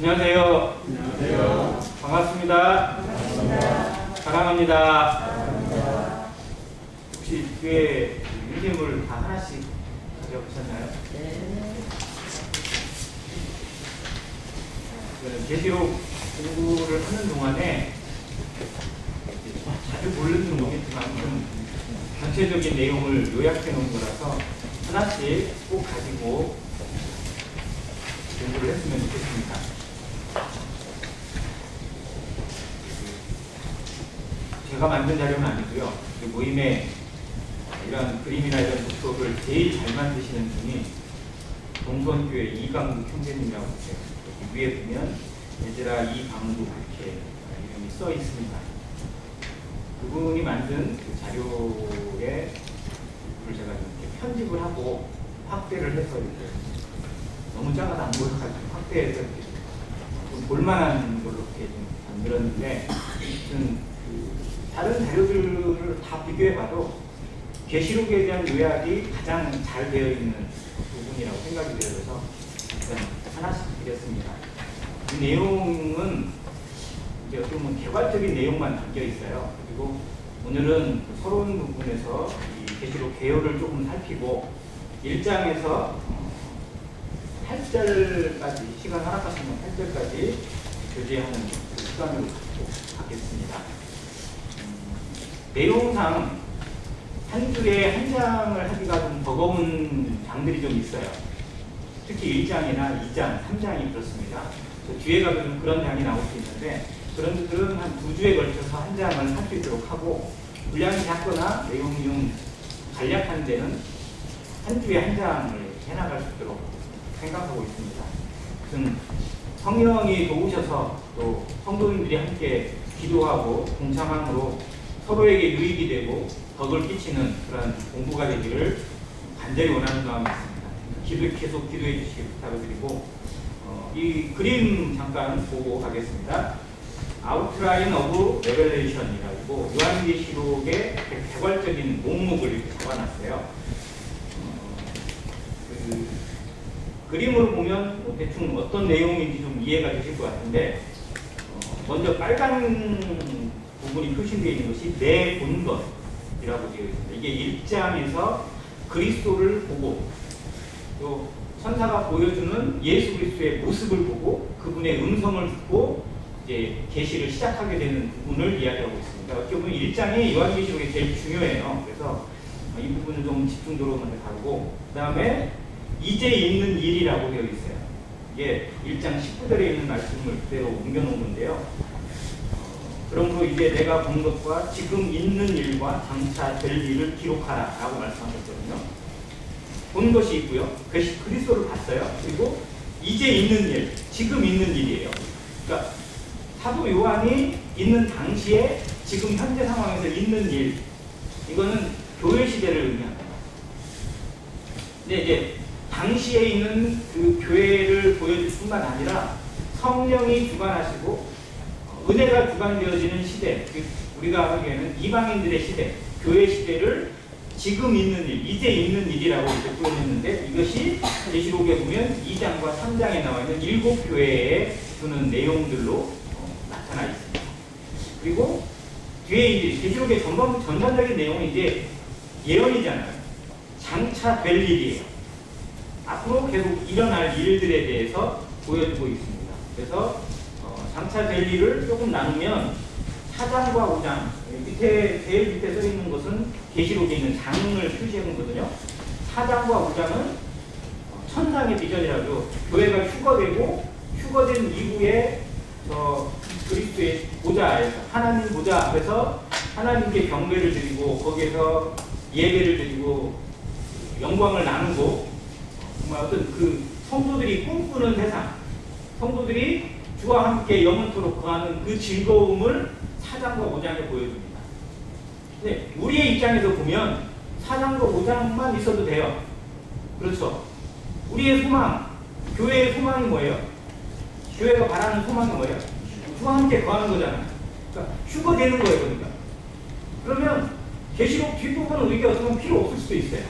안녕하세요. 안녕하세요. 반갑습니다. 반갑습니다. 사랑합니다. 사랑합니다. 혹시 교회 유대물 다 하나씩 가져오셨나요? 네. 계시록 공부를 하는 동안에 자주 모르는 모르겠지만 좀 전체적인 내용을 요약해 놓은 거라서 하나씩 꼭 가지고 공부를 했으면 좋겠습니다. 제가 만든 자료는 아니고요. 이 모임에 이런 그림이나 이런 독서를 제일 잘 만드시는 분이 동선교회 이강국 형제님이라고 있어요. 여기 위에 보면 얘들아 이강국 이렇게 이름이 써 있습니다. 그분이 만든 그 자료에 를 제가 이렇게 편집을 하고 확대를 해서 이렇게 너무 작아서 안 보여가지고 확대해서 이렇게 좀 볼만한 걸로 이렇게 좀 만들었는데, 아무튼 다른 자료들을 다 비교해봐도 계시록에 대한 요약이 가장 잘 되어 있는 부분이라고 생각이 되어서 일단 하나씩 드렸습니다. 이 내용은 이제 어떻게 보면 개괄적인 내용만 담겨 있어요. 그리고 오늘은 그 서론 부분에서 이 계시록 개요를 조금 살피고 1장에서 8절까지, 시간 허락하시면 8절까지 교제하는 그 시간으로 갖겠습니다. 내용상 한 주에 한 장을 하기가 좀 버거운 장들이 좀 있어요. 특히 1장이나 2장, 3장이 그렇습니다. 뒤에 가도 좀 그런 장이 나올 수 있는데, 그런 분들은 한 2주에 걸쳐서 한 장을 할 수 있도록 하고, 분량이 작거나 내용이 좀 간략한 데는 한 주에 한 장을 해나갈 수 있도록 생각하고 있습니다. 무슨 성령이 도우셔서 또 성도님들이 함께 기도하고 동참함으로 서로에게 유익이 되고 덕을 끼치는 그런 공부가 되기를 간절히 원하는 마음이 있습니다. 계속 기도해 주시기 부탁드리고, 이 그림 잠깐 보고 가겠습니다. 아웃라인 오브 레벨레이션이라고 요한계시록의 개괄적인 목록을 이렇게 잡아놨어요. 그림으로 보면 대충 어떤 내용인지 좀 이해가 되실 것 같은데, 먼저 빨간 부분이 표시되어 있는 것이 내 본 것이라고 되어 있습니다. 이게 1장에서 그리스도를 보고 또 천사가 보여주는 예수 그리스도의 모습을 보고 그분의 음성을 듣고 이제 계시를 시작하게 되는 부분을 이야기하고 있습니다. 어떻게 보면 1장이 요한계시록이 제일 중요해요. 그래서 이 부분을 좀 집중적으로 먼저 다루고, 그 다음에 이제 있는 일이라고 되어 있어요. 이게 1장 19절에 있는 말씀을 그대로 옮겨놓은 건데요. 그러므로 이제 내가 본 것과 지금 있는 일과 장차 될 일을 기록하라 라고 말씀하셨거든요. 본 것이 있고요. 그리스도를 봤어요. 그리고 이제 있는 일, 지금 있는 일이에요. 그러니까 사도 요한이 있는 당시에 지금 현재 상황에서 있는 일, 이거는 교회 시대를 의미합니다. 근데 이제 당시에 있는 그 교회를 보여줄 뿐만 아니라 성령이 주관하시고 은혜가 주관되어지는 시대, 우리가 하기에는 이방인들의 시대, 교회 시대를 지금 있는 일, 이제 있는 일이라고 이렇게 표현했는데, 이것이 계시록에 보면 2장과 3장에 나와 있는 7교회에 주는 내용들로 나타나 있습니다. 그리고 뒤에 이제 계시록의 전반적인 내용은 이제 예언이잖아요. 장차 될 일이에요. 앞으로 계속 일어날 일들에 대해서 보여주고 있습니다. 그래서 장차 될 일을 조금 나누면 4장과 5장, 제일 밑에 써 있는 것은 계시록에 있는 장을 표시하는 거거든요. 4장과 5장은 천상의 비전이라고, 교회가 휴거되고 휴거된 이후에 그리스도의 보좌에서, 하나님 보좌 앞에서 하나님께 경배를 드리고 거기에서 예배를 드리고 영광을 나누고, 정말 어떤 그 성도들이 꿈꾸는 세상, 성도들이 주와 함께 영원토록 거하는 그 즐거움을 4장과 5장에 보여줍니다. 근데 우리의 입장에서 보면 4장과 5장만 있어도 돼요. 그렇죠? 우리의 소망, 교회의 소망이 뭐예요? 교회가 바라는 소망이 뭐예요? 주와 함께 거하는 거잖아요. 그러니까 휴거되는 거예요. 그러니까. 그러면 계시록 뒷부분은 우리가 어떻게 보면 필요 없을 수도 있어요.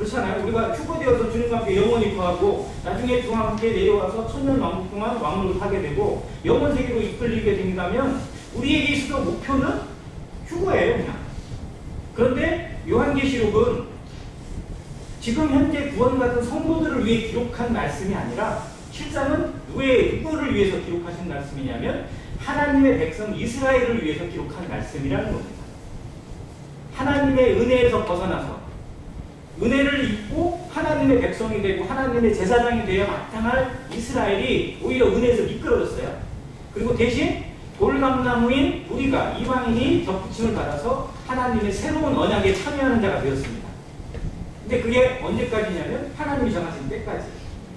그렇잖아요. 우리가 휴거되어서 주님과 함께 영원히 거하고 나중에 주와 함께 내려와서 천년 왕국 동안 왕국을 하게 되고 영원 세계로 이끌리게 된다면 우리에게 있어서 목표는 휴거예요, 그냥. 그런데 요한계시록은 지금 현재 구원받은 성도들을 위해 기록한 말씀이 아니라 실상은 누구를 위해서 기록하신 말씀이냐면 하나님의 백성 이스라엘을 위해서 기록한 말씀이라는 겁니다. 하나님의 은혜에서 벗어나서 은혜를 입고 하나님의 백성이 되고 하나님의 제사장이 되어 마땅할 이스라엘이 오히려 은혜에서 미끄러졌어요. 그리고 대신 돌감나무인 우리가 이방인이 덧붙임을 받아서 하나님의 새로운 언약에 참여하는 자가 되었습니다. 근데 그게 언제까지냐면 하나님이 정하신 때까지.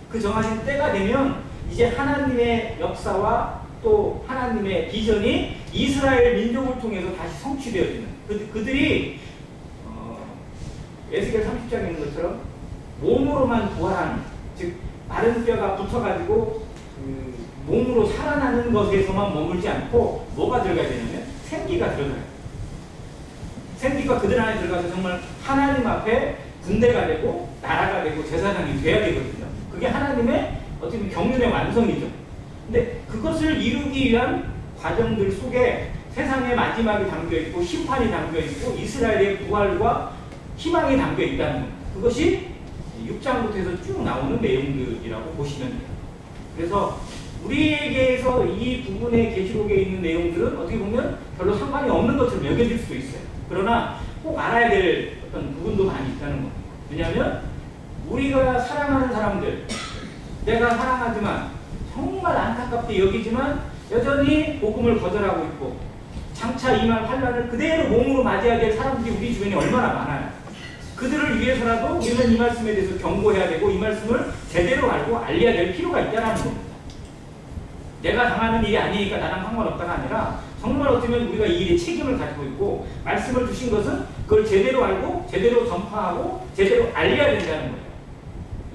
그 정하신 때가 되면 이제 하나님의 역사와 또 하나님의 비전이 이스라엘 민족을 통해서 다시 성취되어지는 그들이 에스겔 30장에 있는 것처럼 몸으로만 부활하는, 즉 마른 뼈가 붙어가지고 몸으로 살아나는 것에서만 머물지 않고 뭐가 들어가야 되냐면 생기가 들어가요. 생기가 그들 안에 들어가서 정말 하나님 앞에 군대가 되고 나라가 되고 제사장이 돼야 되거든요. 그게 하나님의 어떻게 보면 경륜의 완성이죠. 근데 그것을 이루기 위한 과정들 속에 세상의 마지막이 담겨있고 심판이 담겨있고 이스라엘의 부활과 희망이 담겨 있다는 겁니다. 그것이 6장부터 해서 쭉 나오는 내용들이라고 보시면 돼요. 그래서 우리에게서 이 부분의 계시록에 있는 내용들은 어떻게 보면 별로 상관이 없는 것처럼 여겨질 수도 있어요. 그러나 꼭 알아야 될 어떤 부분도 많이 있다는 겁니다. 왜냐하면 우리가 사랑하는 사람들, 내가 사랑하지만 정말 안타깝게 여기지만 여전히 복음을 거절하고 있고 장차 임할 환난을 그대로 몸으로 맞이해야 될 사람들이 우리 주변에 얼마나 많아요. 그들을 위해서라도 우리는 이 말씀에 대해서 경고해야 되고 이 말씀을 제대로 알고 알려야 될 필요가 있다는 겁니다. 내가 당하는 일이 아니니까 나랑 상관없다가 아니라 정말 어쩌면 우리가 이 일에 책임을 가지고 있고 말씀을 주신 것은 그걸 제대로 알고 제대로 전파하고 제대로 알려야 된다는 거예요.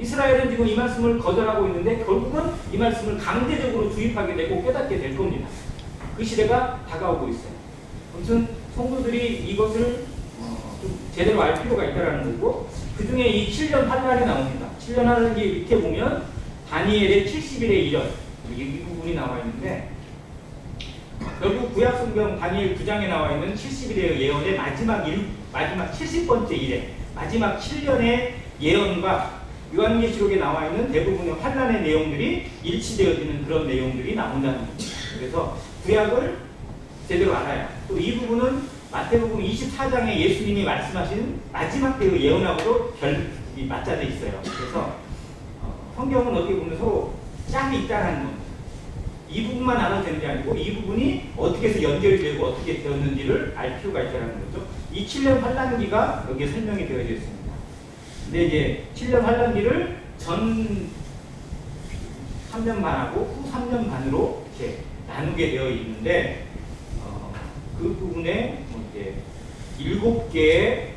이스라엘은 지금 이 말씀을 거절하고 있는데 결국은 이 말씀을 강제적으로 주입하게 되고 깨닫게 될 겁니다. 그 시대가 다가오고 있어요. 아무튼 성도들이 이것을 좀 제대로 알 필요가 있다는 거고, 그 중에 이 7년 환란이 나옵니다. 7년 하는 게 밑에 보면 다니엘의 70일의 일연, 이 부분이 나와 있는데 결국 구약성경 다니엘 9장에 나와 있는 70일의 예언의 마지막 70번째 일에 마지막 7년의 예언과 요한계시록에 나와 있는 대부분의 환란의 내용들이 일치되어지는 그런 내용들이 나온다는 겁니다. 그래서 구약을 제대로 알아야. 또 이 부분은 마태복음 24장에 예수님이 말씀하신 마지막 때의 예언하고도 맞닿아 있어요. 그래서 성경은 어떻게 보면 서로 짝이 있다는 겁니다. 이 부분만 알아도 되는 게 아니고 이 부분이 어떻게 해서 연결이 되고 어떻게 되었는지를 알 필요가 있다는 거죠. 이 7년 환란기가 여기에 설명이 되어져 있습니다. 근데 이제 7년 환란기를 전 3년 반하고 후 3년 반으로 이렇게 나누게 되어 있는데 그 부분에 이제 7개의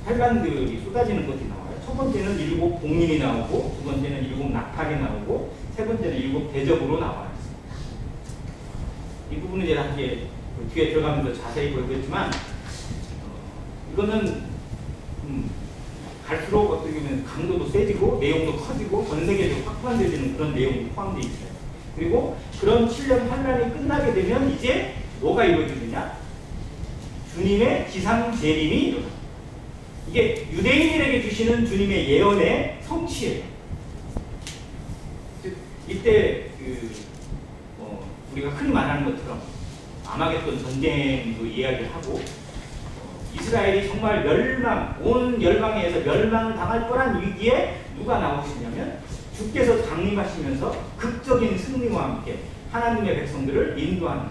환란들이 쏟아지는 것이 나와요. 첫 번째는 7 봉인이 나오고, 두 번째는 7 나팔이 나오고, 세 번째는 7 대접으로 나와 있습니다. 이 부분은 이제 나중에 뒤에 들어가면서 자세히 보겠지만 이거는 갈수록 어떻게 보면 강도도 세지고 내용도 커지고 전 세계적으로 확산되는 그런 내용이 포함되어 있어요. 그리고 그런 7년 환란이 끝나게 되면 이제 뭐가 이루어지느냐? 주님의 지상 재림이 이루어집니다. 이게 유대인들에게 주시는 주님의 예언의 성취예요. 즉 이때 우리가 흔히 말하는 것처럼 아마겟돈 전쟁도 이야기를 하고 이스라엘이 정말 온 열방에 의해서 멸망을 당할 뻔한 위기에 누가 나오시냐면 주께서 강림하시면서 극적인 승리와 함께 하나님의 백성들을 인도하는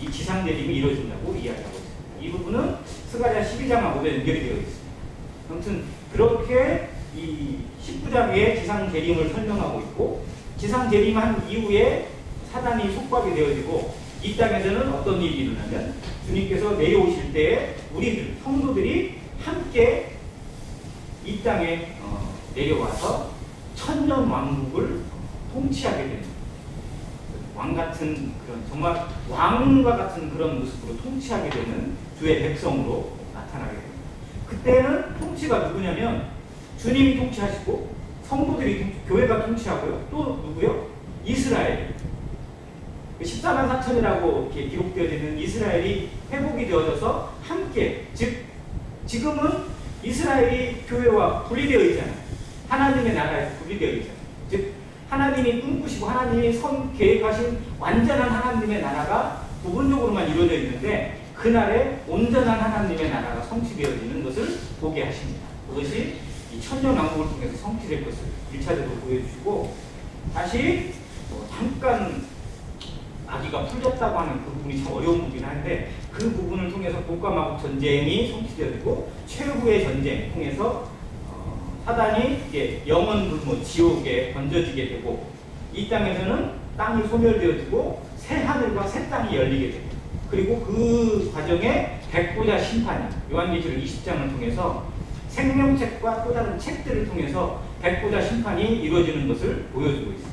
이 지상재림이 이루어진다고 이야기하고 있습니다. 이 부분은 스가랴 12장하고 연결이 되어 있습니다. 아무튼 그렇게 이 19장의 지상재림을 설명하고 있고, 지상재림한 이후에 사단이 속박이 되어지고 이 땅에서는 어떤 일이 일어나면 주님께서 내려오실 때에 우리들 성도들이 함께 이 땅에 내려와서 천년 왕국을 통치하게 되는 왕 같은 그런 정말 왕과 같은 그런 모습으로 통치하게 되는 주의 백성으로 나타나게 됩니다. 그때는 통치가 누구냐면 주님이 통치하시고 성도들이 교회가 통치하고요. 또 누구요? 이스라엘. 14만 4천이라고 이렇게 기록되어 있는 이스라엘이 회복이 되어져서 함께, 즉 지금은 이스라엘이 교회와 분리되어 있잖아요. 하나님의 나라에서 분리되어 있잖아요. 즉 하나님이 꿈꾸시고 하나님이 계획하신 완전한 하나님의 나라가 부분적으로만 이루어져 있는데 그날에 온전한 하나님의 나라가 성취되어지는 것을 보게 하십니다. 그것이 이 천년왕국을 통해서 성취될 것을 1차적으로 보여주시고, 다시 잠깐 마귀가 풀렸다고 하는 그 부분이 참 어려운 부분이긴 한데, 그 부분을 통해서 복과 마귀 전쟁이 성취되어지고 최후의 전쟁 통해서 사단이 이제 영원 불모 지옥에 던져지게 되고, 이 땅에서는 땅이 소멸되어지고 새 하늘과 새 땅이 열리게 되고, 그리고 그 과정에 백보자 심판이 요한계시록 20장을 통해서 생명책과 또 다른 책들을 통해서 백보자 심판이 이루어지는 것을 보여주고 있습니다.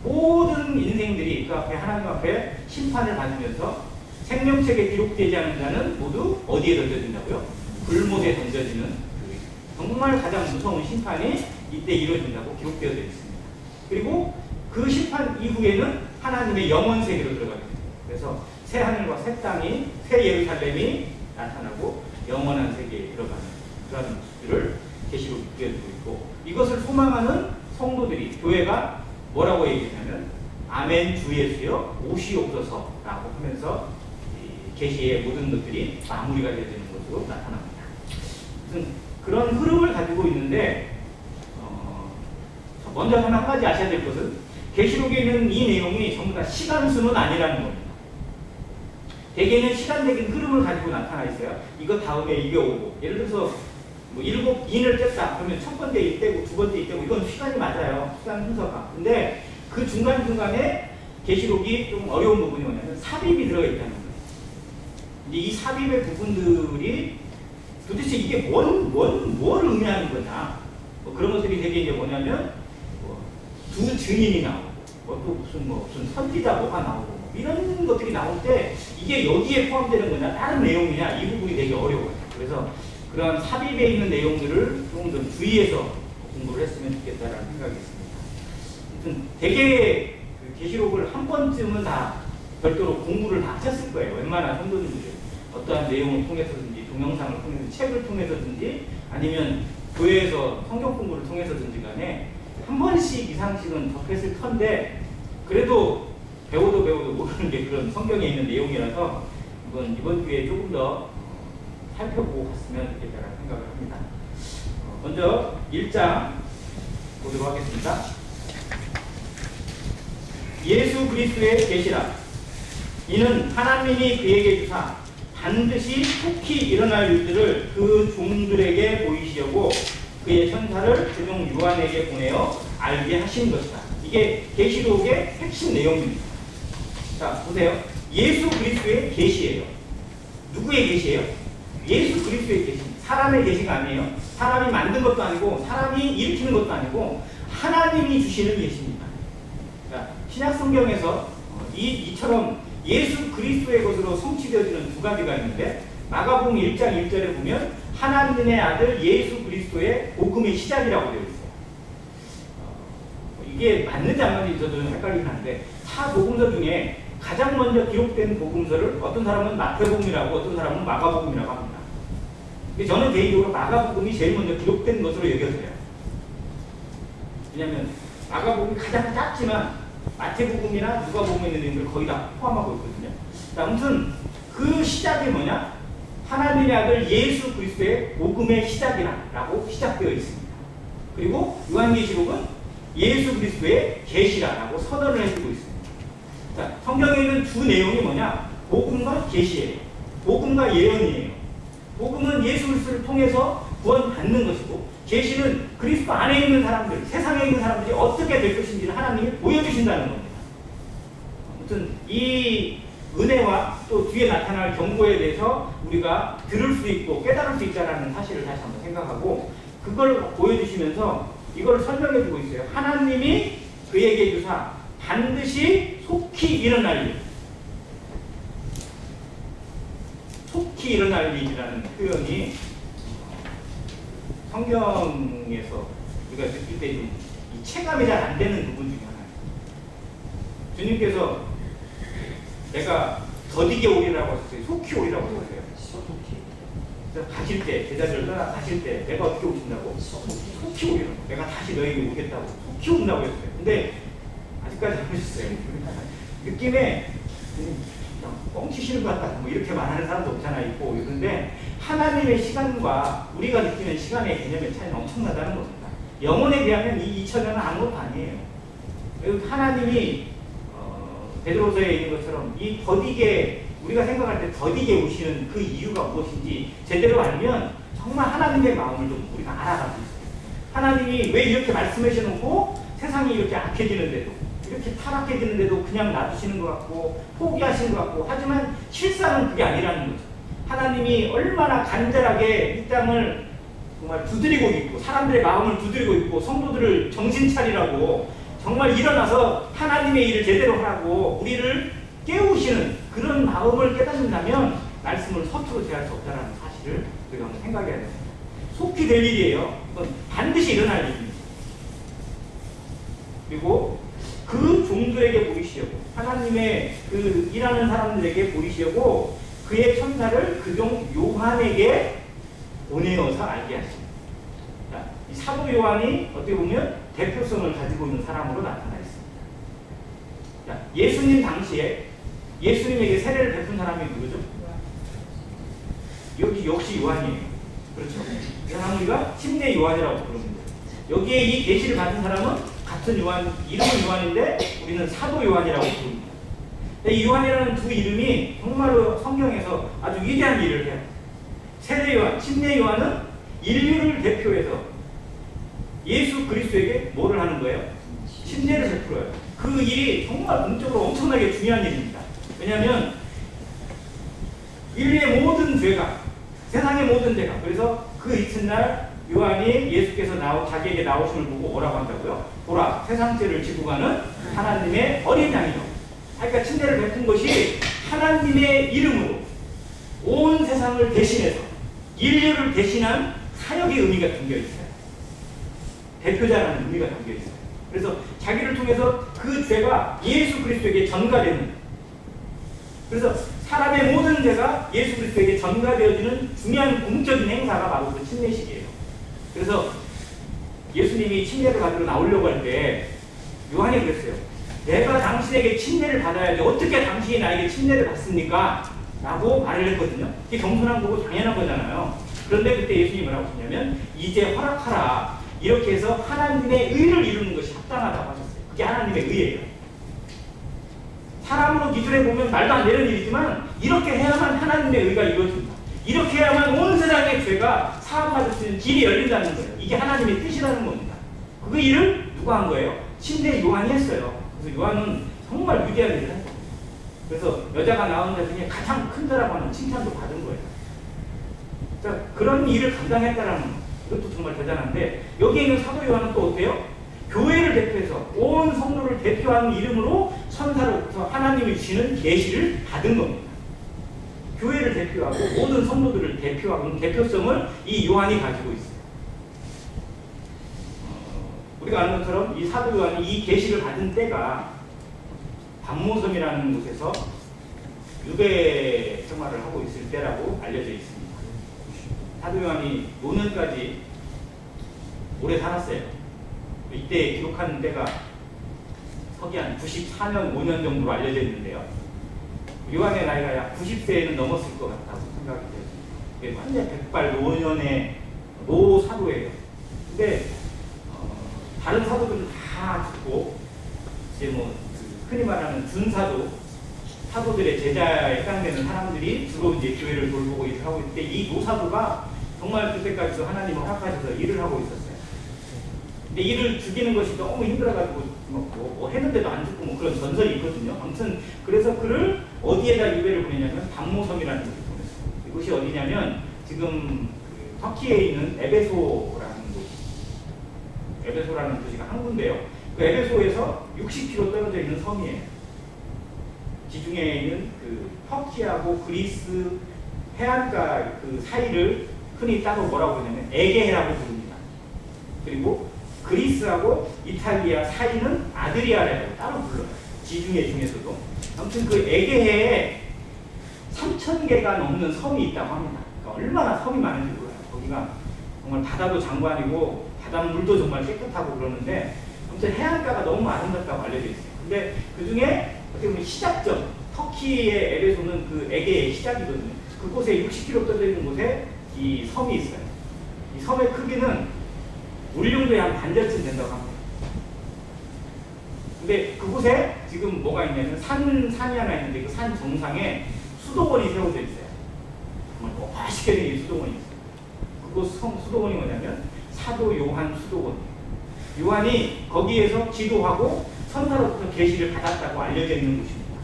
모든 인생들이 그 앞에 하나님 앞에 심판을 받으면서 생명책에 기록되지 않은 자는 모두 어디에 던져진다고요? 불못에 던져지는, 정말 가장 무서운 심판이 이때 이루어진다고 기록되어 있습니다. 그리고 그 심판 이후에는 하나님의 영원 세계로 들어가게 됩니다. 그래서 새 하늘과 새 땅이, 새 예루살렘이 나타나고 영원한 세계에 들어가는 그런 모습들을 계시록이 보여주고 있고, 이것을 소망하는 성도들이, 교회가 뭐라고 얘기하냐면 아멘 주 예수여 오시옵소서라고 하면서 계시의 모든 것들이 마무리가 되는 것으로 나타납니다. 무슨 그런 흐름을 가지고 있는데, 먼저 한 가지 아셔야 될 것은 계시록에 있는 이 내용이 전부 다 시간수는 아니라는 겁니다. 대개는 시간적인 흐름을 가지고 나타나 있어요. 이거 다음에 이게 오고, 예를 들어서 뭐 7인을 뗐다 그러면 첫 번째 이 떼고 두 번째 이 떼고, 이건 시간이 맞아요. 시간 순서가. 근데 그 중간중간에 계시록이 좀 어려운 부분이 뭐냐면 삽입이 들어가 있다는 거예요. 이제 이 삽입의 부분들이 도대체 이게 뭘 의미하는 거냐, 뭐 그런 것들이 되게 이제 뭐냐면 두 증인이 나오고, 또 무슨 선지자 뭐가 나오고, 이런 것들이 나올 때 이게 여기에 포함되는 거냐 다른 내용이냐, 이 부분이 되게 어려워요. 그래서 그런 삽입에 있는 내용들을 조금 더 주의해서 공부를 했으면 좋겠다라는 생각이 있습니다. 아무튼 되게 그 계시록을 한 번쯤은 다 별도로 공부를 다 하셨을 거예요. 웬만한 성도님들은 어떠한 내용을 통해서든지, 동영상을 통해서, 책을 통해서든지, 아니면 교회에서 성경 공부를 통해서든지 간에 한 번씩 이상씩은 접했을 텐데, 그래도 배워도 모르는 게 그런 성경에 있는 내용이라서 이번 기회에 조금 더 살펴보고 갔으면 좋겠다는 생각을 합니다. 먼저 1장 보도록 하겠습니다. 예수 그리스도의 계시라. 이는 하나님이 그에게 주사 반드시 속히 일어날 일들을 그 종들에게 보이시려고 그의 천사를 그종 요한에게 보내어 알게 하신 것이다. 이게 계시록의 핵심 내용입니다. 자, 보세요. 예수 그리스도의 계시예요. 누구의 계시예요? 예수 그리스도의 계시. 사람의 계시가 아니에요. 사람이 만든 것도 아니고 사람이 일으키는 것도 아니고 하나님이 주시는 계시입니다. 자, 신약 성경에서 이처럼 예수 그리스도의 것으로 성취되어지는 두 가지가 있는데, 마가복음 1장 1절에 보면 하나님의 아들 예수 그리스도의 복음의 시작이라고 되어 있어요. 이게 맞는지 안 맞는지 저도 좀 헷갈리긴 한데, 타 복음서 중에 가장 먼저 기록된 복음서를 어떤 사람은 마태복음이라고, 어떤 사람은 마가복음이라고 합니다. 근데 저는 개인적으로 마가복음이 제일 먼저 기록된 것으로 여겨져요. 왜냐하면 마가복음이 가장 짧지만 마태복음이나 누가복음에 있는 내용들을 거의 다 포함하고 있거든요. 자, 아무튼 그 시작이 뭐냐? 하나님의 아들 예수 그리스도의 복음의 시작이라고 시작되어 있습니다. 그리고 요한계시록은 예수 그리스도의 계시라고 선언을 해주고 있습니다. 자, 성경에 있는 주 내용이 뭐냐? 복음과 계시예요. 복음과 예언이에요. 복음은 예수 그리스도를 통해서 구원받는 것이고, 계시는 그리스도 안에 있는 사람들, 세상에 있는 사람들이 어떻게 될 것인지를 하나님이 보여주신다는 겁니다. 아무튼 이 은혜와 또 뒤에 나타날 경고에 대해서 우리가 들을 수 있고 깨달을 수 있다는 사실을 다시 한번 생각하고, 그걸 보여주시면서 이걸 설명해주고 있어요. 하나님이 그에게 주사 반드시 속히 일어날 일. 속히 일어날 일이라는 표현이 성경에서 우리가 느낄 때 좀 이 체감이 잘 안 되는 부분 중에 하나예요. 주님께서 내가 더디게 오리라고 하셨어요. 속히 오리라고 하셨어요. 그래서 가실 때, 제자들을 떠나 가실 때 내가 어떻게 오신다고? 속히 오리라고. 내가 다시 너에게 오겠다고. 속히 온다고 했어요. 근데 아직까지 안 오셨어요. 느낌에 뻥치시는 것 같다. 뭐 이렇게 말하는 사람도 없잖아 있고. 그런데 하나님의 시간과 우리가 느끼는 시간의 개념의 차이는 엄청나다는 겁니다. 영혼에 비하면 이 2000년은 아무것도 아니에요. 하나님이 베드로서에 있는 것처럼 이 더디게 우리가 생각할 때 더디게 오시는 그 이유가 무엇인지 제대로 알면 정말 하나님의 마음을 좀 우리가 알아갈 수 있어요. 하나님이 왜 이렇게 말씀하셔놓고 세상이 이렇게 악해지는데도 이렇게 타락해지는데도 그냥 놔두시는 것 같고 포기하시는 것 같고 하지만 실상은 그게 아니라는 거죠. 하나님이 얼마나 간절하게 이 땅을 정말 두드리고 있고 사람들의 마음을 두드리고 있고 성도들을 정신 차리라고 정말 일어나서 하나님의 일을 제대로 하라고 우리를 깨우시는 그런 마음을 깨닫는다면 말씀을 서투로 대할 수 없다는 사실을 우리가 한번 생각해야 됩니다. 속히 될 일이에요. 이건 반드시 일어날 일입니다. 그리고 그 종들에게 보이시려고 하나님의 그 일하는 사람들에게 보이시려고 그의 천사를 그 종 요한에게 보내어서 알게 하십니다. 이 사도 요한이 어떻게 보면 대표성을 가지고 있는 사람으로 나타나 있습니다. 자, 예수님 당시에 예수님에게 세례를 베푼 사람이 누구죠? 여기 역시 요한이에요. 그렇죠? 이 사람은 우리가 침례 요한이라고 부릅니다. 여기에 이 계시를 받은 사람은 같은 요한, 이름은 요한인데 우리는 사도 요한이라고 부릅니다. 이 요한이라는 두 이름이 정말로 성경에서 아주 위대한 일을 해요. 세례 요한, 침례 요한은 인류를 대표해서 예수 그리스도에게 뭐를 하는 거예요? 침례를 베풀어요. 그 일이 정말 공적으로 엄청나게 중요한 일입니다. 왜냐하면 인류의 모든 죄가, 세상의 모든 죄가, 그래서 그 이튿날 요한이 예수께서 자기에게 나오심을 보고 뭐라고 한다고요? 보라, 세상 죄를 지고 가는 하나님의 어린 양이요. 그러니까 침례를 베푼 것이 하나님의 이름으로 온 세상을 대신해서 인류를 대신한 사역의 의미가 담겨 있어요. 대표자라는 의미가 담겨 있어요. 그래서 자기를 통해서 그 죄가 예수 그리스도에게 전가되는, 그래서 사람의 모든 죄가 예수 그리스도에게 전가되어지는 중요한 공적인 행사가 바로 그 침례식이에요. 그래서 예수님이 침례를 받으러 나오려고 할 때 요한이 그랬어요. 내가 당신에게 침례를 받아야지 어떻게 당신이 나에게 침례를 받습니까? 라고 말을 했거든요. 이게 겸손한 거고 당연한 거잖아요. 그런데 그때 예수님이 뭐라고 하셨냐면 이제 허락하라. 이렇게 해서 하나님의 의를 이루는 것이 합당하다고 하셨어요. 그게 하나님의 의예요. 사람으로 기준해보면 말도 안 되는 일이지만 이렇게 해야만 하나님의 의가 이루어집니다. 이렇게 해야만 온 세상의 죄가 사함받을 수 있는 길이 열린다는 거예요. 이게 하나님의 뜻이라는 겁니다. 그 일을 누가 한 거예요? 침례 요한이 했어요. 그래서 요한은 정말 위대한 일을 했어요. 그래서 여자가 낳은 자 중에 가장 큰 자라고 하는 칭찬도 받은 거예요. 자, 그런 일을 감당했다라는 거. 이것도 정말 대단한데 여기에 있는 사도 요한은 또 어때요? 교회를 대표해서 온 성도를 대표하는 이름으로 천사로부터 하나님이 주시는 계시를 받은 겁니다. 교회를 대표하고 모든 성도들을 대표하는 대표성을 이 요한이 가지고 있어요. 우리가 아는 것처럼 이 사도 요한이 이 계시를 받은 때가 반모섬이라는 곳에서 유배 생활을 하고 있을 때라고 알려져 있습니다. 사도 요한이 노년까지 오래 살았어요. 이때 기록하는 때가 서기한 94년, 5년 정도로 알려져 있는데요. 요한의 나이가 약 90세에는 넘었을 것 같다고 생각이 돼요. 완전 백발 노년의 노사도예요. 근데 다른 사도들은 다 죽고 이제 뭐 흔히 말하는 준사도, 사도들의 제자에 해당되는 사람들이 주로 이제 교회를 돌보고 일을 하고 있을 때 이 노사도가 정말 그때까지도 하나님을 허락하셔서 일을 하고 있었어요. 근데 이를 죽이는 것이 너무 힘들어가지고 뭐 했는데도 안 죽고 뭐 그런 전설이 있거든요. 아무튼 그래서 그를 어디에다 유배를 보내냐면 반모섬이라는 곳에 보냈어요. 이곳이 어디냐면 지금 그 터키에 있는 에베소라는 곳, 에베소라는 도시가 한 군데요. 그 에베소에서 60km 떨어져 있는 섬이에요. 지중해에 있는 그 터키하고 그리스 해안가 그 사이를 흔히 따로 뭐라고 그러냐면 에게해라고 부릅니다. 그리고 그리스하고 이탈리아 사이는 아드리아라고 따로 불러요. 지중해 중에서도. 아무튼 그 에게해에 3,000개가 넘는 섬이 있다고 합니다. 그러니까 얼마나 섬이 많은지 몰라요. 거기가 정말 바다도 장관이고 바닷물도 정말 깨끗하고 그러는데 아무튼 해안가가 너무 아름답다고 알려져 있어요. 근데 그 중에 어떻게 보면 시작점, 터키의 에베소는 그 에게의 시작이거든요. 그곳에 60km 떨어져 있는 곳에 이 섬이 있어요. 이 섬의 크기는 우리 정도의 한 반절쯤 된다고 합니다. 근데 그곳에 지금 뭐가 있냐면 산이 하나 있는데 그 산 정상에 수도원이 세워져 있어요. 정말 멋있게 생긴 수도원이 있어요. 그곳 수도원이 뭐냐면 사도 요한 수도원이에요. 요한이 거기에서 기도하고 선사로부터 계시를 받았다고 알려져 있는 곳입니다.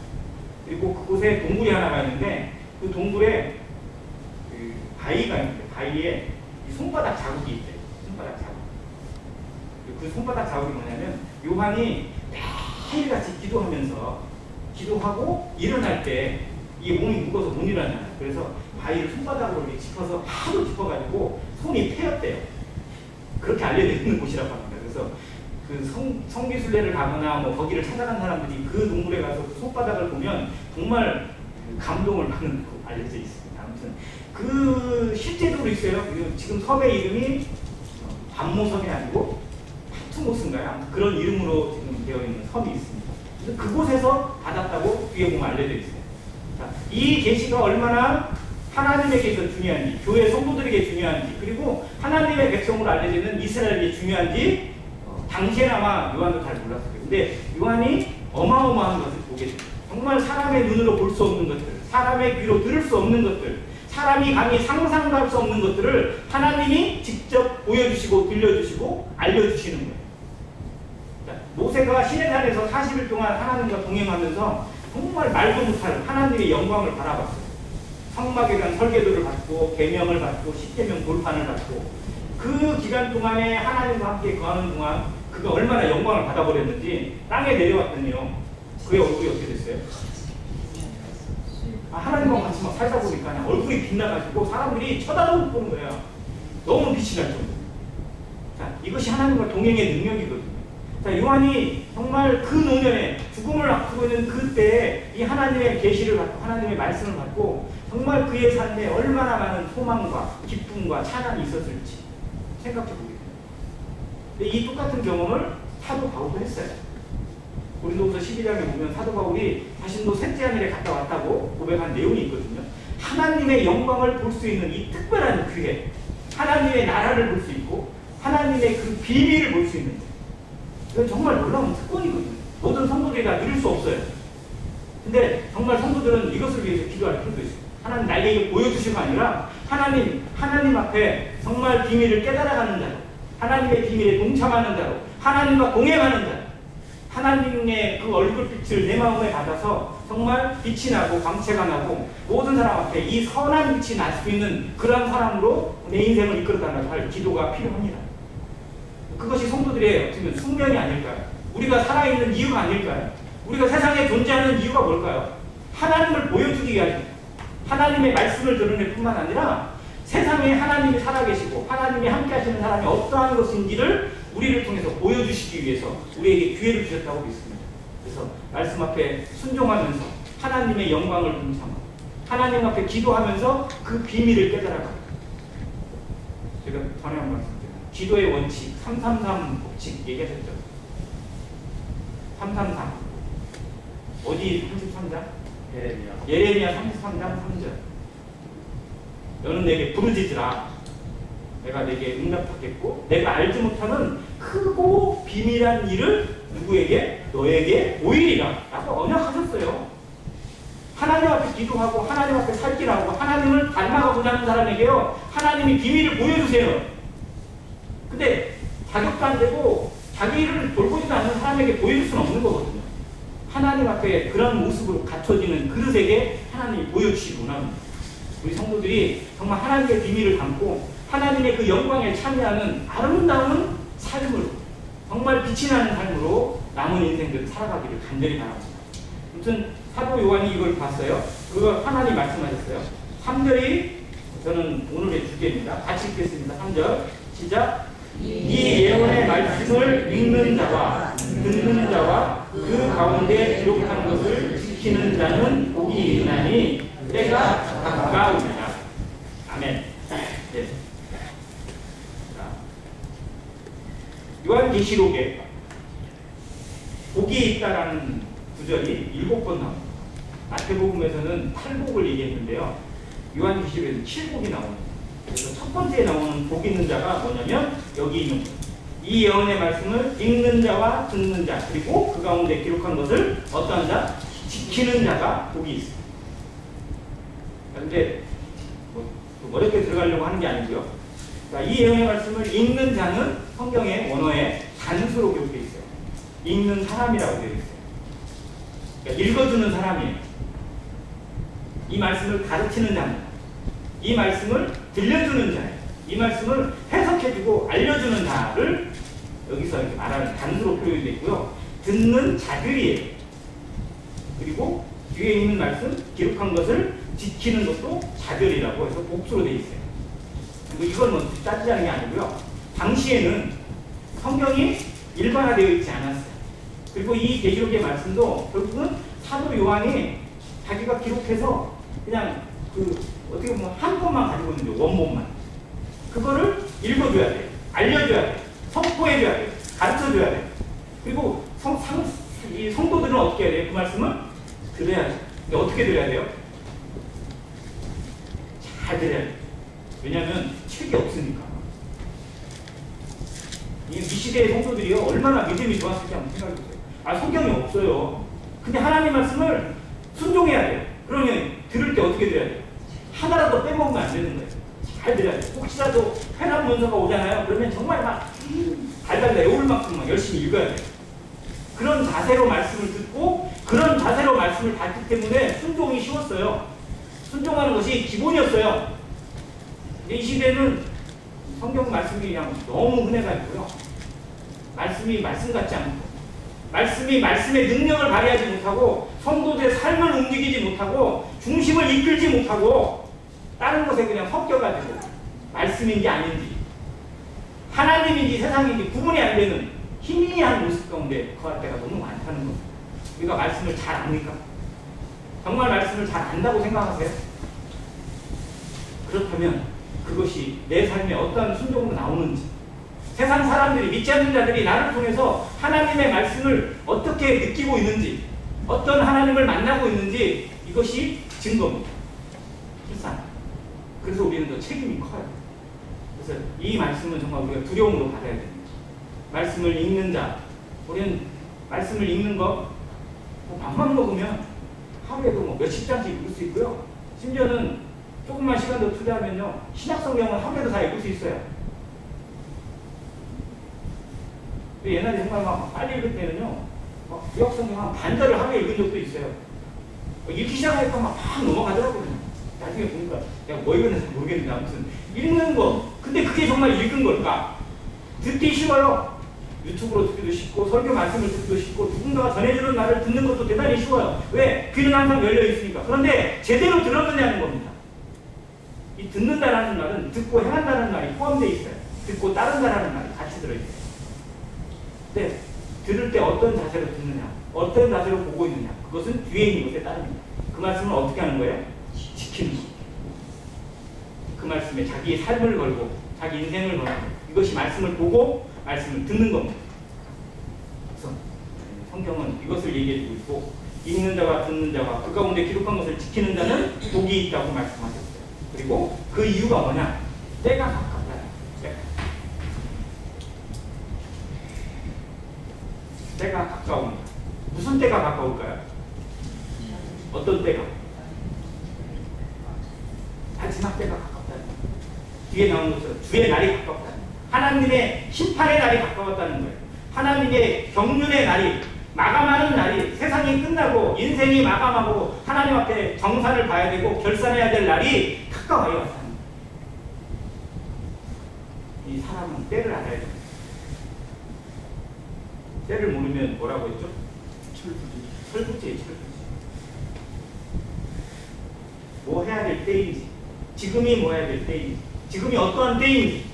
그리고 그곳에 동굴이 하나가 있는데 그 동굴에 그 바위가 있는데 바위에 손바닥 자국이 있대요. 손바닥 자국. 그 손바닥 자국이 뭐냐면 요한이 매일같이 기도하고 일어날 때 이게 몸이 무거워서 못 일어나잖아요. 그래서 바위를 손바닥으로 이렇게 짚어서 하도 짚어가지고 손이 패였대요. 그렇게 알려져 있는 곳이라고 합니다. 그래서 그 성기순례를 가거나 뭐 거기를 찾아간 사람들이 그 동굴에 가서 그 손바닥을 보면 정말 감동을 받는 거 알려져 있습니다. 아무튼 그 실제적으로 있어요. 지금 섬의 이름이 반모섬이 아니고 파투모스인가요? 아무튼 그런 이름으로 지금 되어 있는 섬이 있습니다. 그래서 그곳에서 받았다고 뒤에 보면 알려져 있어요. 자, 이 계시가 얼마나 하나님에게 있어 중요한지, 교회 성도들에게 중요한지, 그리고 하나님의 백성으로 알려져 있는 이스라엘에게 중요한지 당시에는 아마 요한도 잘 몰랐어요. 근데 요한이 어마어마한 것을 보게 됩니다. 정말 사람의 눈으로 볼 수 없는 것들, 사람의 귀로 들을 수 없는 것들, 사람이 감히 상상도 할 수 없는 것들을 하나님이 직접 보여주시고 들려주시고 알려주시는 거예요. 자, 모세가 시내산에서 40일 동안 하나님과 동행하면서 정말 말도 못할 하나님의 영광을 바라봤어요. 성막에 대한 설계도를 받고 계명을 받고 십계명 돌판을 받고 그 기간 동안에 하나님과 함께 거하는 동안 그가 얼마나 영광을 받아버렸는지 땅에 내려왔더니요. 그의 얼굴이 어떻게 됐어요? 하나님과 같이 막 살다 보니까 얼굴이 빛나가지고 사람들이 쳐다도 못 보는 거예요. 너무 빛이 날 정도. 자, 이것이 하나님과 동행의 능력이거든요. 자, 요한이 정말 그 노년에 죽음을 앞두고 있는 그때에 이 하나님의 계시를 받고 하나님의 말씀을 받고 정말 그의 삶에 얼마나 많은 소망과 기쁨과 찬양이 있었을지 생각해 보게 됩니다. 근데 이 똑같은 경험을 사도 바울도 했어요. 고린도후서 12장에 보면 사도 바울이 자신도 셋째 하늘에 갔다 왔다고 고백한 내용이 있거든요. 하나님의 영광을 볼 수 있는 이 특별한 기회, 하나님의 나라를 볼 수 있고 하나님의 그 비밀을 볼 수 있는 거예요. 이건 정말 놀라운 특권이거든요. 모든 성도들이 다 누릴 수 없어요. 근데 정말 성도들은 이것을 위해서 기도할 필요도 있어요. 하나님 나에게 보여주시가 아니라 하나님 앞에 정말 비밀을 깨달아가는 자로, 하나님의 비밀에 동참하는 자로, 하나님과 동행하는 자로, 하나님의 그 얼굴빛을 내 마음에 받아서 정말 빛이 나고 광채가 나고 모든 사람 앞에 이 선한 빛이 날 수 있는 그런 사람으로 내 인생을 이끌어가는 할 기도가 필요합니다. 그것이 성도들의 어떻게 보면 숙명이 아닐까요? 우리가 살아있는 이유가 아닐까요? 우리가 세상에 존재하는 이유가 뭘까요? 하나님을 보여주기 위하십니다. 하나님의 말씀을 드러낼 뿐만 아니라 세상에 하나님이 살아계시고 하나님이 함께 하시는 사람이 어떠한 것인지를 우리를 통해서 보여주시기 위해서 우리에게 기회를 주셨다고 믿습니다. 그래서 말씀 앞에 순종하면서 하나님의 영광을 동참하고 하나님 앞에 기도하면서 그 비밀을 깨달아가고, 제가 전에 한 말씀 드려요. 기도의 원칙 333 법칙 얘기하셨죠? 333 어디 33장? 예레미야 33장 3절. 너는 내게 부르짖으라. 내가 내게 응답하겠고 내가 알지 못하는 크고 비밀한 일을 누구에게? 너에게 보이리라 라고 언약하셨어요. 하나님 앞에 기도하고 하나님 앞에 살기라고 하나님을 닮아가고자 하는 사람에게요 하나님이 비밀을 보여주세요. 근데 자격도 안 되고 자기를 돌보지도 않는 사람에게 보여줄 수는 없는 거거든요. 하나님 앞에 그런 모습으로 갖춰지는 그릇에게 하나님이 보여주시기 원합니다. 우리 성도들이 정말 하나님의 비밀을 담고 하나님의 그 영광에 참여하는 아름다운 삶으로, 정말 빛이 나는 삶으로 남은 인생들을 살아가기를 간절히 바랍니다. 아무튼 사도 요한이 이걸 봤어요. 그거 하나님 말씀하셨어요. 3절이 저는 오늘의 주제입니다. 같이 읽겠습니다. 3절 시작. 이 예언의 말씀을 읽는 자와 듣는 자와 그 가운데 기록한 것을 지키는 자는 복이 있나니 때가 가까우니라. 아멘. 네. 요한계시록에 복이 있다라는 구절이 7번 나옵니다. 마태복음에서는 8복을 얘기했는데요. 요한계시록에는 7복이 나옵니다. 그래서 첫 번째 나오는 복 있는 자가 뭐냐면 여기 있는 것. 이 예언의 말씀을 읽는 자와 듣는 자 그리고 그 가운데 기록한 것을 어떠한 자? 지키는 자가 복이 있습니다. 그런데 뭐 어렵게 들어가려고 하는 게 아니고요. 그러니까 이 예언의 말씀을 읽는 자는 성경의 원어에 단수로 기록되어 있어요. 읽는 사람이라고 되어 있어요. 그러니까 읽어주는 사람이에요. 이 말씀을 가르치는 자입니다. 이 말씀을 들려주는 자예요. 이 말씀을 해석해주고 알려주는 자를 여기서 이렇게 말하는 단수로 표현이 되어 있고요. 듣는 자들이에요. 그리고 뒤에 있는 말씀, 기록한 것을 지키는 것도 자들이라고 해서 복수로 되어 있어요. 그리고 이건 뭐 따지자는 게 아니고요. 당시에는 성경이 일반화되어 있지 않았어요. 그리고 이 계시록의 말씀도 결국은 사도 요한이 자기가 기록해서 그냥 어떻게 보면 한 권만 가지고 있는데 원본만. 그거를 읽어줘야 돼. 알려줘야 돼. 선포해줘야 돼. 가르쳐줘야 돼. 그리고 이 성도들은 어떻게 해야 돼요? 그 말씀을 들어야 돼. 어떻게 들어야 돼요? 잘 들어야 돼. 왜냐하면 책이 없으니까. 이 시대의 성도들이요 얼마나 믿음이 좋았을지 한번 생각해보세요. 성경이 없어요. 근데 하나님 말씀을 순종해야 돼요. 그러면 들을 때 어떻게 들어야 돼요? 하나라도 빼먹으면 안 되는 거예요. 잘 들어야 돼요. 혹시라도 회람 문서가 오잖아요. 그러면 정말 막 달달달 외울 만큼 막 열심히 읽어야 돼요. 그런 자세로 말씀을 듣고 그런 자세로 말씀을 받기 때문에 순종이 쉬웠어요. 순종하는 것이 기본이었어요. 이 시대는 성경 말씀이 그냥 너무 흔해가지고요. 말씀이 말씀 같지 않고 말씀이 말씀의 능력을 발휘하지 못하고 성도들의 삶을 움직이지 못하고 중심을 이끌지 못하고 다른 것에 그냥 섞여가지고 말씀인지 아닌지 하나님인지 세상인지 구분이 안 되는 희미한 모습 가운데 거할 때가 너무 많다는 겁니다. 우리가 말씀을 잘 압니까? 정말 말씀을 잘 안다고 생각하세요? 그렇다면 그것이 내 삶에 어떠한 순종으로 나오는지 세상 사람들이 믿지 않는 자들이 나를 통해서 하나님의 말씀을 어떻게 느끼고 있는지 어떤 하나님을 만나고 있는지 이것이 증거입니다. 실상. 그래서 우리는 더 책임이 커요. 그래서 이 말씀은 정말 우리가 두려움으로 받아야 됩니다. 말씀을 읽는 자, 우리는 말씀을 읽는 거 밥만 먹으면 하루에도 몇십 장씩 읽을 수 있고요. 심지어는 조금만 시간 더 투자하면요 신약성경은 하루에도 다 읽을 수 있어요. 옛날에 정말 막 빨리 읽을 때는요 구약성경 한 반절을 하루에 읽은 적도 있어요. 읽기 시작하니까 막 넘어가더라고요. 나중에 보니까 내가 뭐 읽었는지 모르겠는데 아무튼 읽는 거. 근데 그게 정말 읽은 걸까? 듣기 쉬워요. 유튜브로 듣기도 쉽고 설교 말씀을 듣기도 쉽고 누군가가 전해주는 말을 듣는 것도 대단히 쉬워요. 왜? 귀는 항상 열려 있으니까. 그런데 제대로 들었느냐는 겁니다. 이 듣는다라는 말은 듣고 행한다는 말이 포함되어 있어요. 듣고 따른다라는 말이 같이 들어있어요. 네, 들을 때 어떤 자세로 듣느냐, 어떤 자세로 보고 있느냐, 그것은 뒤에 있는 것에 따릅니다. 그 말씀을 어떻게 하는 거예요? 지키는 것. 그 말씀에 자기의 삶을 걸고 자기 인생을 걸고 이것이 말씀을 보고 말씀을 듣는 겁니다. 그래서 성경은 이것을 얘기해주고 있고 읽는 자와 듣는 자와 그 가운데 기록한 것을 지키는 자는 복이 있다고 말씀하셨어요. 그리고 그 이유가 뭐냐? 때가 가깝다. 때가 가까웁니다. 무슨 때가 가까울까요? 어떤 때가? 마지막 때가 가깝다. 뒤에 나온 것처럼 주의 날이 가깝다. 하나님의 심판의 날이 가까웠다는 거예요. 하나님의 경륜의 날이 마감하는 날이 세상이 끝나고 인생이 마감하고 하나님 앞에 정산을 봐야 되고 결산해야 될 날이 가까워요. 왔다는 거예요. 이 사람은 때를 알아야 됩니다. 때를 모르면 뭐라고 했죠? 철부지예요. 철부지. 뭐 해야 될 때인지 지금이 뭐 해야 될 때인지, 지금이 어떠한 때인지,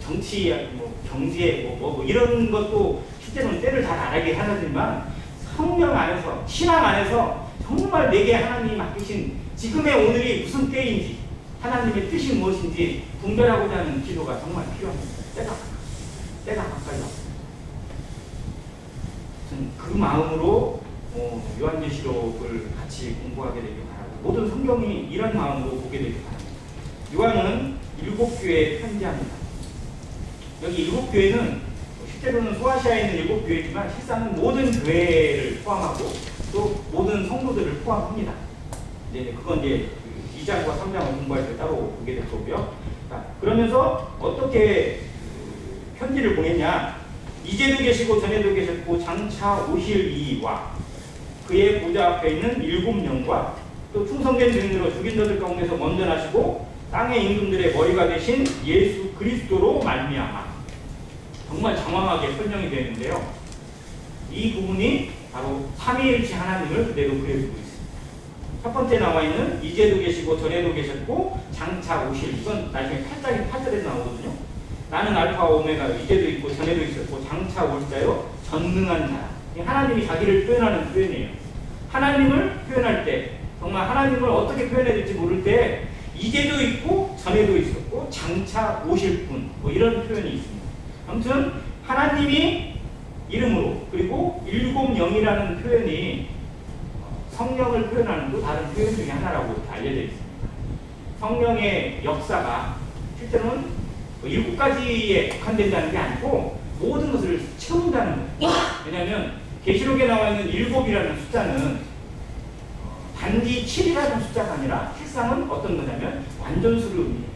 정치, 뭐 경제, 뭐 이런 것도 실제로는 때를 잘 알게 하지만 성령 안에서, 신앙 안에서 정말 내게 하나님이 맡기신 지금의 오늘이 무슨 때인지, 하나님의 뜻이 무엇인지 분별하고자 하는 기도가 정말 필요합니다. 때가 가까이 왔습니다. 그 마음으로 요한계시록을 같이 공부하게 되길 바라고, 모든 성경이 이런 마음으로 보게 되길 바랍니다. 요한은 7교회에 편지합니다. 여기 7교회는 실제로는 소아시아에 있는 7교회지만 실상은 모든 교회를 포함하고 또 모든 성도들을 포함합니다. 그건 이제 2장과 3장을 공부할 때 따로 보게 될 거고요. 자, 그러면서 어떻게 편지를 보냈냐? 이제도 계시고 전에도 계셨고 장차 오실 이와 그의 보좌 앞에 있는 7영과 또 충성된 증인으로 죽인 자들 가운데서 먼저 나시고 땅의 임금들의 머리가 되신 예수 그리스도로 말미암아. 정말 장황하게 설명이 되는데요. 이 부분이 바로 삼위일체 하나님을 그대로 그려주고 있습니다. 첫 번째 나와 있는 이제도 계시고 전에도 계셨고 장차 오실, 이건 나중에 8절에 나오거든요. 나는 알파와 오메가, 이제도 있고 전에도 있었고 장차 올 자요 전능한 자. 하나님이 자기를 표현하는 표현이에요. 하나님을 표현할 때, 정말 하나님을 어떻게 표현해야 될지 모를 때 이제도 있고 전에도 있었고 장차 오실 분, 뭐 이런 표현이 있습니다. 아무튼 하나님이 이름으로, 그리고 7영이라는 표현이 성령을 표현하는 또 다른 표현 중에 하나라고 알려져 있습니다. 성령의 역사가 실제로는 7가지에 국한된다는 게 아니고 모든 것을 채운다는 거예요. 왜냐하면 계시록에 나와 있는 7이라는 숫자는 단지 7이라는 숫자가 아니라 실상은 어떤 거냐면 완전수를 의미해요.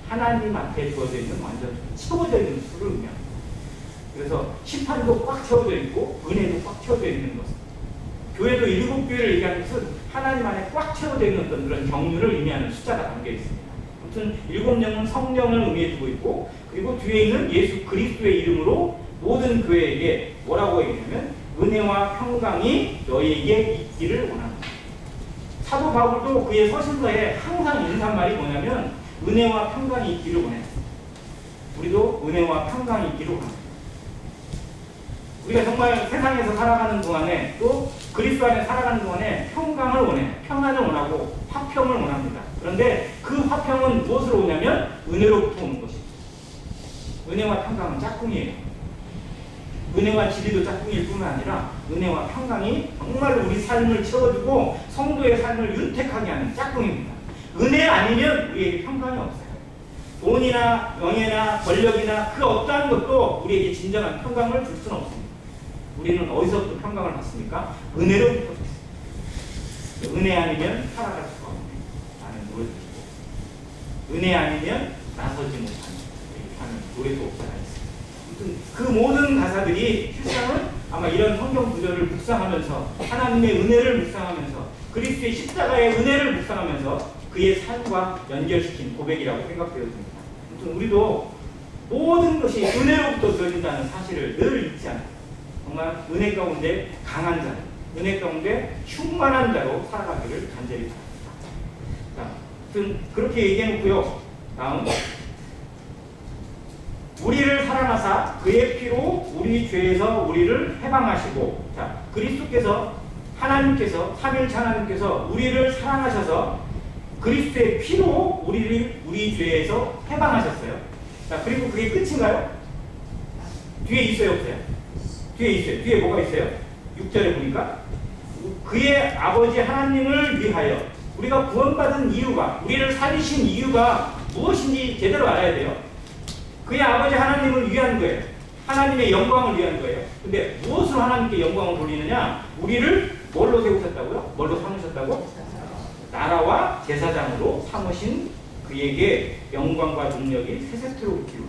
하나님 앞에 주어져 있는 완전수, 채워져 있는 수를 의미합니다. 그래서 심판도 꽉 채워져 있고 은혜도 꽉 채워져 있는 것. 교회도 7교회를 얘기하는 것은 하나님 안에 꽉 채워져 있는 어떤 그런 경륜을 의미하는 숫자가 담겨 있습니다. 아무튼 7영은 성령을 의미해주고 있고, 그리고 뒤에 있는 예수 그리스도의 이름으로 모든 교회에게 뭐라고 얘기하냐면 은혜와 평강이 너희에게 있기를 원합니다. 사도 바울도 그의 서신서에 항상 인사말이 뭐냐면 은혜와 평강이 있기를 원했습니다. 우리도 은혜와 평강이 있기를 원합니다. 우리가 정말 세상에서 살아가는 동안에 또 그리스도 안에 살아가는 동안에 평강을 원해요. 평안을 원하고 화평을 원합니다. 그런데 그 화평은 무엇으로 오냐면 은혜로부터 오는 것입니다. 은혜와 평강은 짝꿍이에요. 은혜와 진리도 짝꿍일 뿐만 아니라 은혜와 평강이 정말로 우리 삶을 채워주고 성도의 삶을 윤택하게 하는 짝꿍입니다. 은혜 아니면 우리에게 평강이 없어요. 돈이나 명예나 권력이나 그 어떠한 것도 우리에게 진정한 평강을 줄 수는 없습니다. 우리는 어디서부터 평강을 받습니까? 은혜로부터 받습니다. 은혜 아니면 살아갈 수가 없는 라는 노래도 있고, 은혜 아니면 나서지 못하는, 이렇게 하는 노래도 없잖아요. 그 모든 가사들이 실상은 아마 이런 성경 구절을 묵상하면서, 하나님의 은혜를 묵상하면서, 그리스도의 십자가의 은혜를 묵상하면서 그의 삶과 연결시킨 고백이라고 생각되어집니다. 아무튼 우리도 모든 것이 은혜로부터 주어진다는 사실을 늘 잊지 않고 정말 은혜 가운데 강한 자, 은혜 가운데 충만한 자로 살아가기를 간절히 바랍니다. 자, 아무튼 그렇게 얘기해놓고요. 다음, 우리를 사랑하사 그의 피로 우리 죄에서 우리를 해방하시고, 자, 그리스도께서, 하나님께서, 삼위일체 하나님께서 우리를 사랑하셔서 그리스도의 피로 우리 죄에서 해방하셨어요. 자, 그리고 그게 끝인가요? 뒤에 있어요, 없어요? 뒤에 있어요. 뒤에 뭐가 있어요? 6절에 보니까 그의 아버지 하나님을 위하여, 우리가 구원받은 이유가, 우리를 살리신 이유가 무엇인지 제대로 알아야 돼요. 그의 아버지 하나님을 위한 거예요. 하나님의 영광을 위한 거예요. 근데 무엇으로 하나님께 영광을 돌리느냐? 우리를 뭘로 세우셨다고요? 뭘로 삼으셨다고? 나라와 제사장으로 삼으신 그에게 영광과 능력이 세세토록 있기로.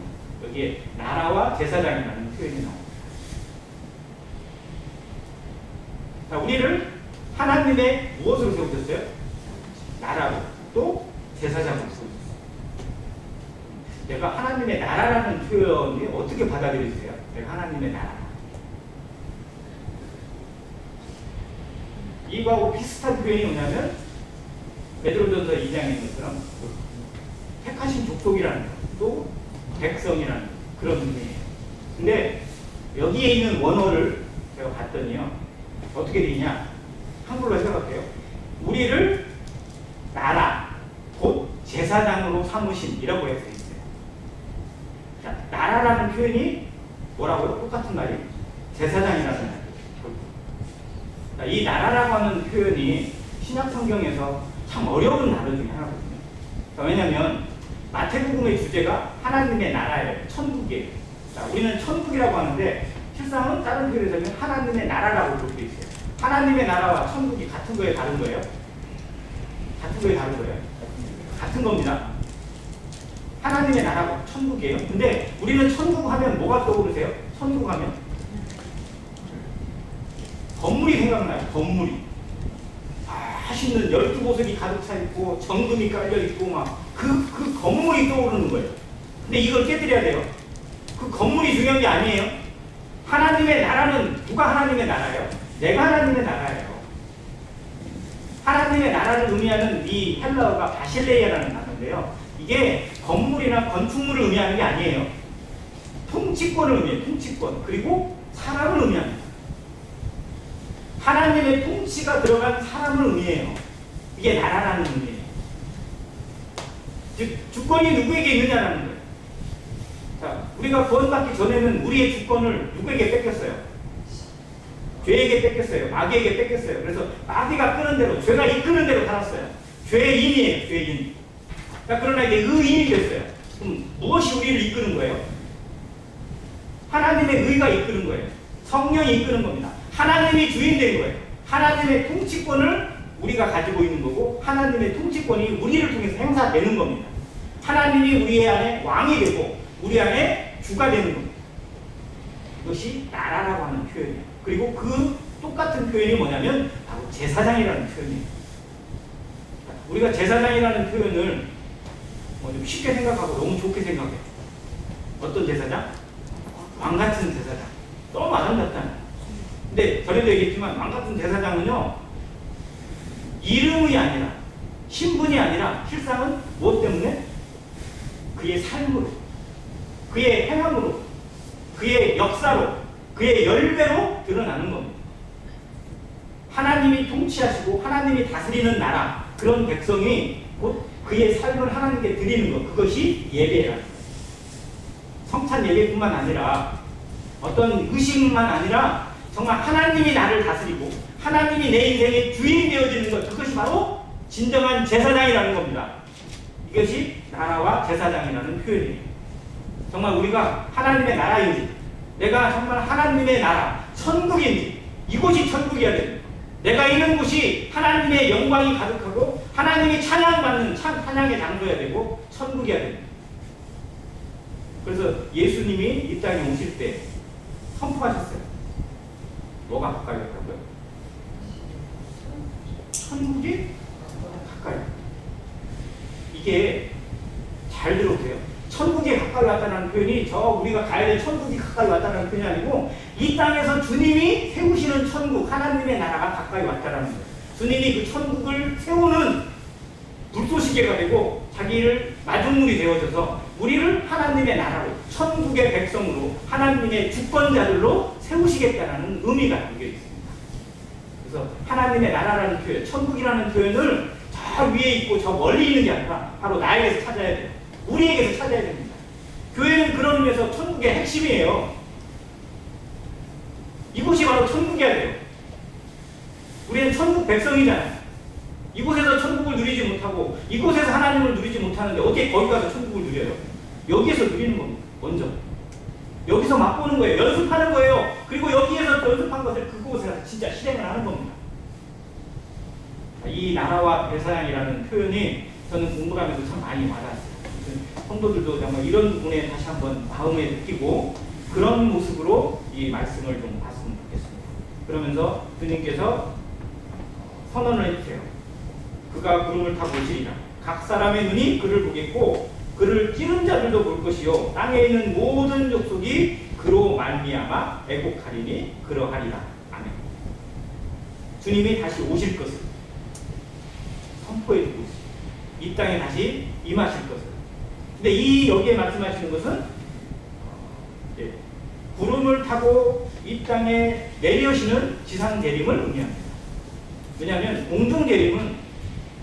여기에 나라와 제사장이라는 표현이 나옵니다. 자, 우리를 하나님의 무엇으로 세우셨어요? 나라로, 또 제사장으로 세우셨어요. 내가 하나님의 나라라는 표현이 어떻게 받아들이세요? 내가 하나님의 나라. 이거하고 비슷한 표현이 뭐냐면 베드로전서 2장에 있는 것처럼 택하신 족속이라는 것, 또 백성이라는 그런 의미예요. 근데 여기에 있는 원어를 제가 봤더니요, 어떻게 되냐? 한글로 생각해요. 우리를 나라, 곧 제사장으로 삼으신이라고 해서 있어요. 자, 나라라는 표현이 뭐라고요? 똑같은 말이 제사장이라는 말이에요. 자, 이 나라라고 하는 표현이 신약 성경에서 참 어려운 단어 중에 하나거든요. 자, 왜냐하면 마태복음의 주제가 하나님의 나라예요. 천국이에요. 자, 우리는 천국이라고 하는데 실상은 다른 표현에서는 하나님의 나라라고 볼 수 있어요. 하나님의 나라와 천국이 같은 거예요? 다른 거예요? 같은 거예요? 다른 거예요? 같은 겁니다. 하나님의 나라가 천국이에요. 근데 우리는 천국 하면 뭐가 떠오르세요? 천국 하면 건물이 생각나요. 건물이. 맛있는 12보석이 가득 차 있고 정금이 깔려 있고 막 그 건물이 떠오르는 거예요. 근데 이걸 깨뜨려야 돼요. 그 건물이 중요한 게 아니에요. 하나님의 나라는 누가 하나님의 나라예요? 내가 하나님의 나라예요. 하나님의 나라를 의미하는 이 헬라어가 바실레이아라는 단어인데요. 이게 건물이나 건축물을 의미하는 게 아니에요. 통치권을 의미해요. 통치권. 그리고 사람을 의미합니다. 하나님의 통치가 들어간 사람을 의미해요. 이게 나라라는 의미예요. 즉 주권이 누구에게 있느냐라는 거예요. 자, 우리가 구원받기 전에는 우리의 주권을 누구에게 뺏겼어요? 죄에게 뺏겼어요. 마귀에게 뺏겼어요. 그래서 마귀가 끄는 대로, 죄가 이끄는 대로 살았어요. 죄인이에요. 죄인. 자, 그러나 이제 의인이 됐어요. 그럼 무엇이 우리를 이끄는 거예요? 하나님의 의가 이끄는 거예요. 성령이 이끄는 겁니다. 하나님이 주인 된 거예요. 하나님의 통치권을 우리가 가지고 있는 거고 하나님의 통치권이 우리를 통해서 행사되는 겁니다. 하나님이 우리 안에 왕이 되고 우리 안에 주가 되는 겁니다. 이것이 나라라고 하는 표현이에요. 그리고 그 똑같은 표현이 뭐냐면 바로 제사장이라는 표현이에요. 우리가 제사장이라는 표현을 좀 쉽게 생각하고 너무 좋게 생각해요. 어떤 제사장? 왕 같은 제사장. 너무 아름답잖아요. 근데 전에도 얘기했지만 왕 같은 제사장은요, 이름이 아니라 신분이 아니라 실상은 무엇 때문에? 그의 삶으로, 그의 행함으로, 그의 역사로, 그의 열매로 드러나는 겁니다. 하나님이 통치하시고 하나님이 다스리는 나라, 그런 백성이 곧 그의 삶을 하나님께 드리는 것, 그것이 예배라는 거예요. 성찬 예배뿐만 아니라 어떤 의식만 아니라 정말 하나님이 나를 다스리고 하나님이 내 인생의 주인 되어지는 것, 그것이 바로 진정한 제사장이라는 겁니다. 이것이 나라와 제사장이라는 표현이에요. 정말 우리가 하나님의 나라인지, 내가 정말 하나님의 나라, 천국인지, 이곳이 천국이어야 됩니다. 내가 있는 곳이 하나님의 영광이 가득하고 하나님이 찬양받는 찬양의 장소여야 되고 천국이어야 됩니다. 그래서 예수님이 이 땅에 오실 때 선포하셨어요. 뭐가 가까이 왔다고요? 천국이 가까이. 이게 잘 들어보세요. 천국이 가까이 왔다는 표현이 저 우리가 가야 될 천국이 가까이 왔다는 표현이 아니고 이 땅에서 주님이 세우시는 천국, 하나님의 나라가 가까이 왔다는 거예요. 주님이 그 천국을 세우는 불쏘시개가 되고 자기를 마중물이 되어져서 우리를 하나님의 나라로, 천국의 백성으로, 하나님의 주권자들로 세우시겠다는 의미가 담겨 있습니다. 그래서 하나님의 나라라는 표현, 천국이라는 표현을 저 위에 있고 저 멀리 있는 게 아니라 바로 나에게서 찾아야 돼요. 우리에게서 찾아야 됩니다. 교회는 그런 의미에서 천국의 핵심이에요. 이곳이 바로 천국이어야 돼요. 우리는 천국 백성이잖아요. 이곳에서 천국을 누리지 못하고 이곳에서 하나님을 누리지 못하는데 어떻게 거기 가서 천국을 누려요? 여기에서 누리는 겁니다. 먼저 여기서 맛보는 거예요. 연습하는 거예요. 그리고 여기에서 연습한 것을 그곳에서 진짜 실행을 하는 겁니다. 이 나라와 제사장이라는 표현이 저는 공부를 하면서 참 많이 와닿았어요. 성도들도 정말 이런 부분에 다시 한번 마음에 느끼고 그런 모습으로 이 말씀을 좀 봤으면 좋겠습니다. 그러면서 주님께서 선언을 해주세요. 그가 구름을 타고 오시리라. 각 사람의 눈이 그를 보겠고 그를 찌른 자들도 볼 것이요 땅에 있는 모든 족속이 그로 말미암아 애곡하리니 그러하리라. 아멘. 주님이 다시 오실 것을 선포해 주고 있습니다. 이 땅에 다시 임하실 것을. 근데 이 여기에 말씀하시는 것은 구름을 타고 이 땅에 내려오시는 지상 재림을 의미합니다. 왜냐하면 공중 재림은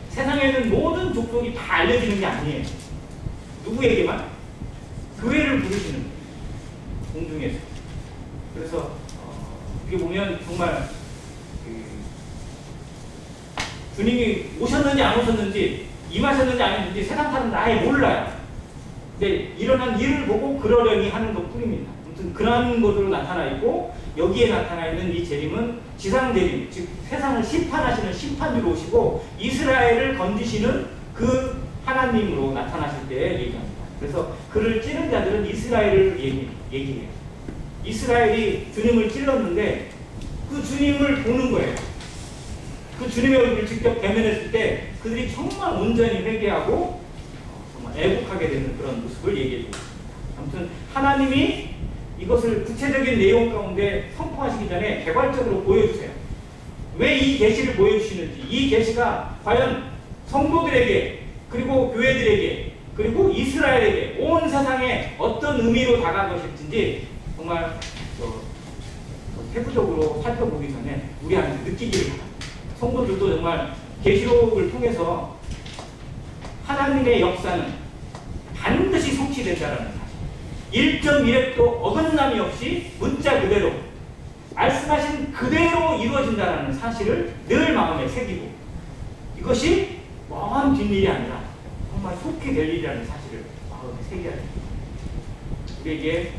세상에 있는 모든 족속이 다 알려지는 게 아니에요. 누구에게만? 교회를 부르시는 공중에서. 그래서 이게 보면 정말 주님이 오셨는지 안 오셨는지 임하셨는지 안 했는지 세상 사람은 아예 몰라요. 근데 일어난 일을 보고 그러려니 하는 것 뿐입니다. 아무튼 그런 것으로 나타나 있고 여기에 나타나 있는 이 재림은 지상 재림, 즉 세상을 심판하시는 심판주로 오시고 이스라엘을 건지시는 그 하나님으로 나타나실 때 얘기합니다. 그래서 그를 찌른 자들은 이스라엘을 얘기해요. 이스라엘이 주님을 찔렀는데 그 주님을 보는 거예요. 그 주님의 얼굴을 직접 대면했을 때 그들이 정말 온전히 회개하고 정말 애국하게 되는 그런 모습을 얘기해주고 있습니다. 아무튼 하나님이 이것을 구체적인 내용 가운데 선포하시기 전에 개괄적으로 보여주세요. 왜 이 계시를 보여주시는지, 이 계시가 과연 성도들에게 그리고 교회들에게 그리고 이스라엘에게 온 세상에 어떤 의미로 다가갈 것인지 정말 세부적으로 살펴보기 전에 우리 안에서 느끼기를 바랍니다. 성도들도 정말 계시록을 통해서 하나님의 역사는 반드시 성취된다는 사실, 1.1획도 어긋남이 없이 문자 그대로 말씀하신 그대로 이루어진다는 사실을 늘 마음에 새기고 이것이 먼 뒷일이 아니라 정말 속히 될 일이라는 사실을 마음에 새겨야 됩니다. 우리에게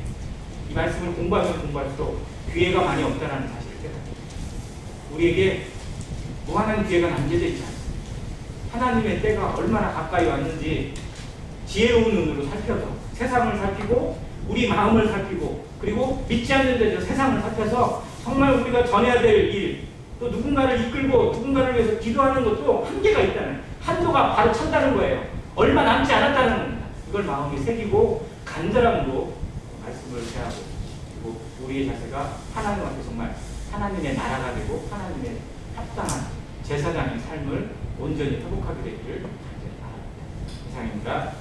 이 말씀을 공부하면 공부할수록 기회가 많이 없다는 사실을 깨닫습니다. 우리에게 무한한 기회가 남겨져 있지 않습니다. 하나님의 때가 얼마나 가까이 왔는지 지혜로운 눈으로 살펴서 세상을 살피고 우리 마음을 살피고 그리고 믿지 않는 데서 세상을 살펴서 정말 우리가 전해야 될 일, 또 누군가를 이끌고 누군가를 위해서 기도하는 것도 한계가 있다는, 한도가 바로 찬다는 거예요. 얼마 남지 않았다는 겁니다. 이걸 마음에 새기고 간절함으로 말씀을 대하고 그리고 우리의 자세가 하나님 앞에 정말 하나님의 나라가 되고 하나님의 합당한 제사장의 삶을 온전히 회복하게 되기를 바랍니다. 이상입니다.